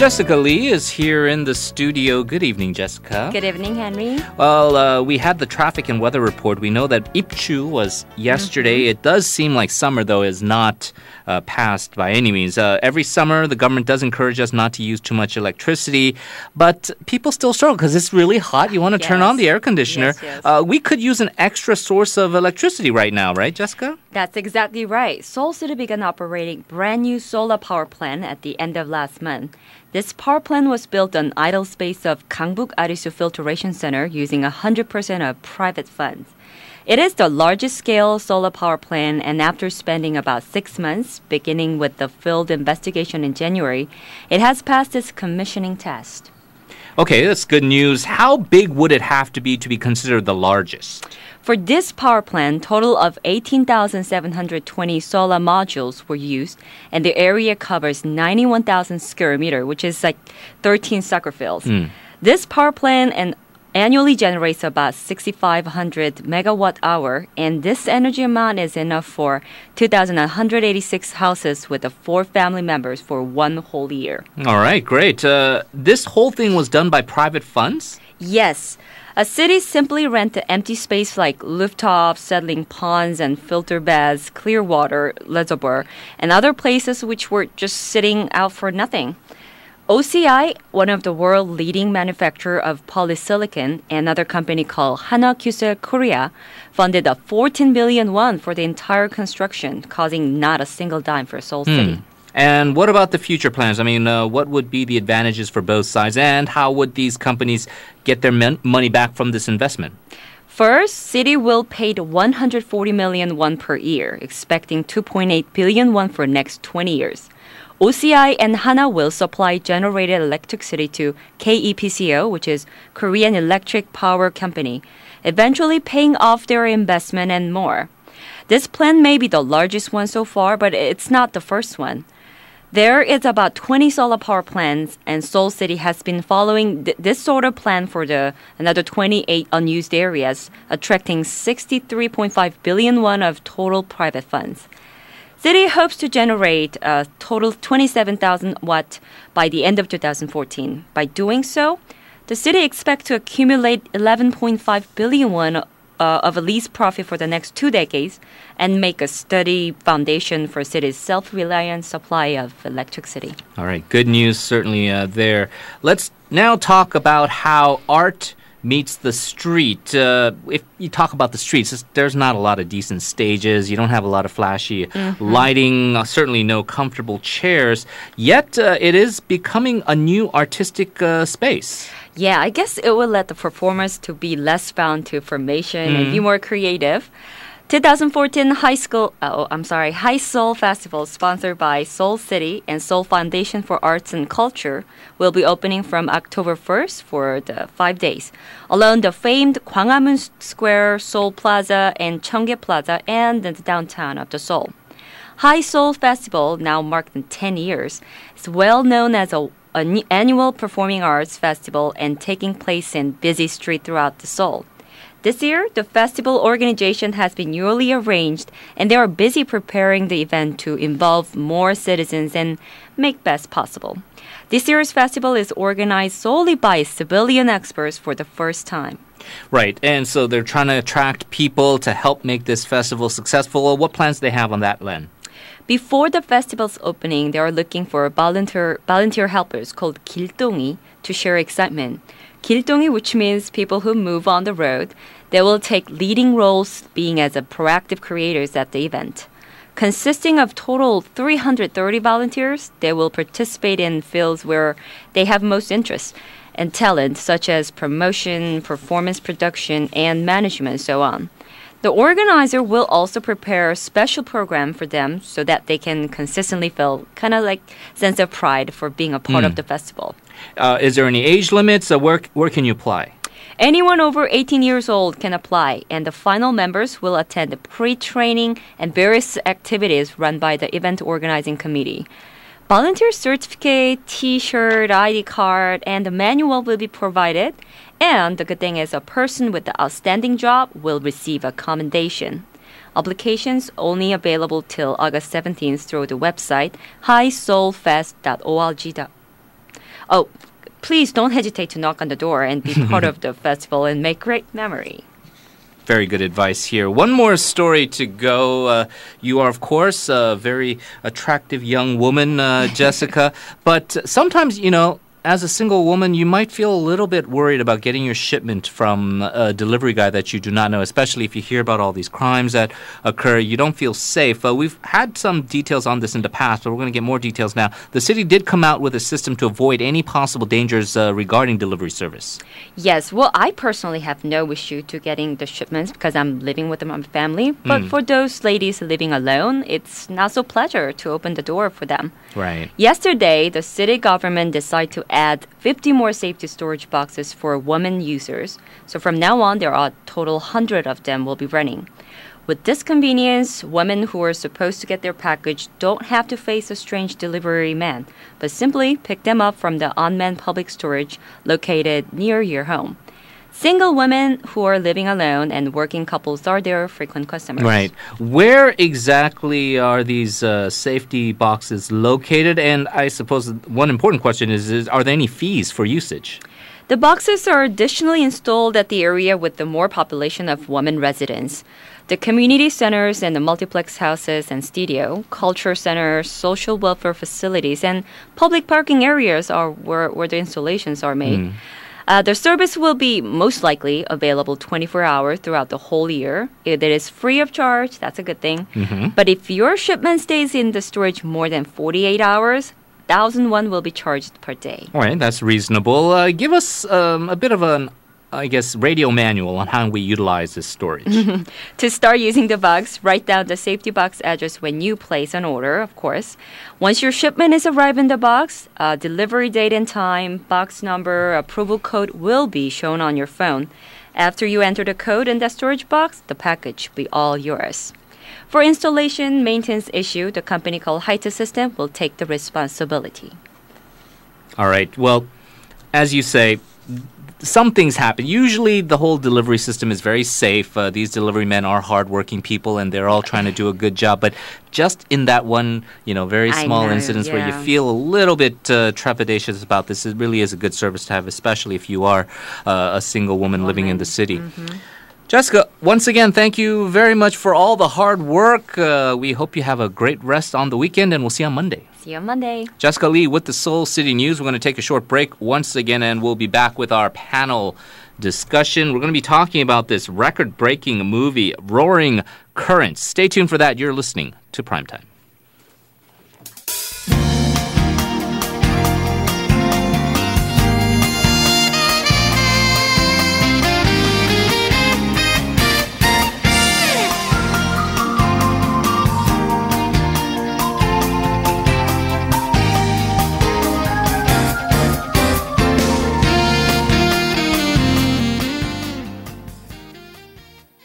Jessica Lee is here in the studio. Good evening, Jessica. Good evening, Henry. Well, we had the traffic and weather report. We know that Ipchu was yesterday. It does seem like summer, though, is not passed by any means. Every summer, the government does encourage us not to use too much electricity, but people still struggle because it's really hot. You want to turn on the air conditioner. Yes. We could use an extra source of electricity right now, right, Jessica? That's exactly right. Seoul City began operating brand new solar power plant at the end of last month. This power plant was built on idle space of Gangbuk Arisu Filtration Center using 100% of private funds. It is the largest scale solar power plant, and after spending about 6 months, beginning with the field investigation in January, it has passed its commissioning test. Okay, that's good news. How big would it have to be considered the largest? For this power plant, total of 18,720 solar modules were used, and the area covers 91,000 square meters, which is like 13 soccer fields. This power plant annually generates about 6,500 megawatt hour, and this energy amount is enough for 2,186 houses with 4 family members for 1 whole year. All right, great. This whole thing was done by private funds? Yes. A city simply rent empty space like rooftops, settling ponds and filter baths, clear water, reservoir, and other places which were just sitting out for nothing. OCI, one of the world leading manufacturer of polysilicon, another company called Hana Kyuseo Korea, funded a 14 billion won for the entire construction, causing not a single dime for Seoul City. And what about the future plans? I mean, what would be the advantages for both sides, and how would these companies get their money back from this investment? First, City will pay 140 million won per year, expecting 2.8 billion won for next 20 years. OCI and Hana will supply generated electricity to KEPCO, which is Korean Electric Power Company, eventually paying off their investment and more. This plan may be the largest one so far, but it's not the first one. There is about 20 solar power plants, and Seoul City has been following this sort of plan for another 28 unused areas, attracting 63.5 billion won of total private funds. City hopes to generate a total 27,000 watt by the end of 2014. By doing so, the city expects to accumulate 11.5 billion won of a lease profit for the next 2 decades and make a steady foundation for city's self-reliant supply of electricity. All right, good news certainly there. Let's now talk about how art meets the street. If you talk about the streets, there's not a lot of decent stages. You don't have a lot of flashy lighting, certainly no comfortable chairs. Yet it is becoming a new artistic space. Yeah, I guess it will let the performers to be less bound to formation and be more creative. 2014 High Seoul Festival, sponsored by Seoul City and Seoul Foundation for Arts and Culture, will be opening from October 1st for the 5 days. Along the famed Gwanghwamun Square, Seoul Plaza, and Cheonggye Plaza, and the downtown of the Seoul. High Seoul Festival, now marked in 10 years, is well known as an annual performing arts festival and taking place in busy streets throughout the Seoul. This year, the festival organization has been newly arranged, and they are busy preparing the event to involve more citizens and make best possible. This year's festival is organized solely by civilian experts for the first time. Right, and so they're trying to attract people to help make this festival successful. What plans do they have on that, Len? Before the festival's opening, they are looking for volunteer helpers called 길동이 to share excitement. 길동이, which means people who move on the road, they will take leading roles being as a proactive creators at the event. Consisting of total 330 volunteers, they will participate in fields where they have most interest and talent, such as promotion, performance production, and management, and so on. The organizer will also prepare a special program for them so that they can consistently feel kind of like sense of pride for being a part of the festival. Is there any age limits? Where can you apply? Anyone over 18 years old can apply, and the final members will attend pre-training and various activities run by the event organizing committee. Volunteer certificate, T-shirt, ID card, and the manual will be provided. And the good thing is a person with the outstanding job will receive a commendation. Applications only available till August 17th through the website highseoulfest.org. Oh, please don't hesitate to knock on the door and be part of the festival and make great memory. Very good advice here. One more story to go. You are, of course, a very attractive young woman, Jessica. But sometimes, as a single woman, you might feel a little bit worried about getting your shipment from a delivery guy that you do not know, especially if you hear about all these crimes that occur. You don't feel safe. We've had some details on this in the past, but we're going to get more details now. The city did come out with a system to avoid any possible dangers regarding delivery service. Yes, well, I personally have no issue to getting the shipments because I'm living with my family. But for those ladies living alone, it's not so pleasure to open the door for them. Right. Yesterday, the city government decided to add 50 more safety storage boxes for women users. So from now on, there are a total 100 of them will be running. With this convenience, women who are supposed to get their package don't have to face a strange delivery man, but simply pick them up from the unmanned public storage located near your home. Single women who are living alone and working couples are their frequent customers. Right. Where exactly are these safety boxes located? And I suppose one important question is are there any fees for usage? The boxes are additionally installed at the area with the more population of women residents. The community centers and the multiplex houses and studio, culture centers, social welfare facilities, and public parking areas are where the installations are made. The service will be most likely available 24 hours throughout the whole year. It is free of charge. That's a good thing. But if your shipment stays in the storage more than 48 hours, 1,000 won will be charged per day. All right, that's reasonable. Give us a bit of an, radio manual on how we utilize this storage. To start using the box, write down the safety box address when you place an order, of course. Once your shipment is arrived in the box, delivery date and time, box number, approval code will be shown on your phone. After you enter the code in the storage box, the package will be all yours. For installation maintenance issue, the company called Haitu System will take the responsibility. All right. Well, as you say, some things happen. Usually the whole delivery system is very safe. These delivery men are hardworking people and they're all trying to do a good job. But just in that one, very small incidents where you feel a little bit trepidatious about this, it really is a good service to have, especially if you are a single woman living in the city. Jessica, once again, thank you very much for all the hard work. We hope you have a great rest on the weekend, and we'll see you on Monday. See you on Monday. Jessica Lee with the Seoul City News. We're going to take a short break once again, and we'll be back with our panel discussion. We're going to be talking about this record-breaking movie, Roaring Currents. Stay tuned for that. You're listening to Primetime.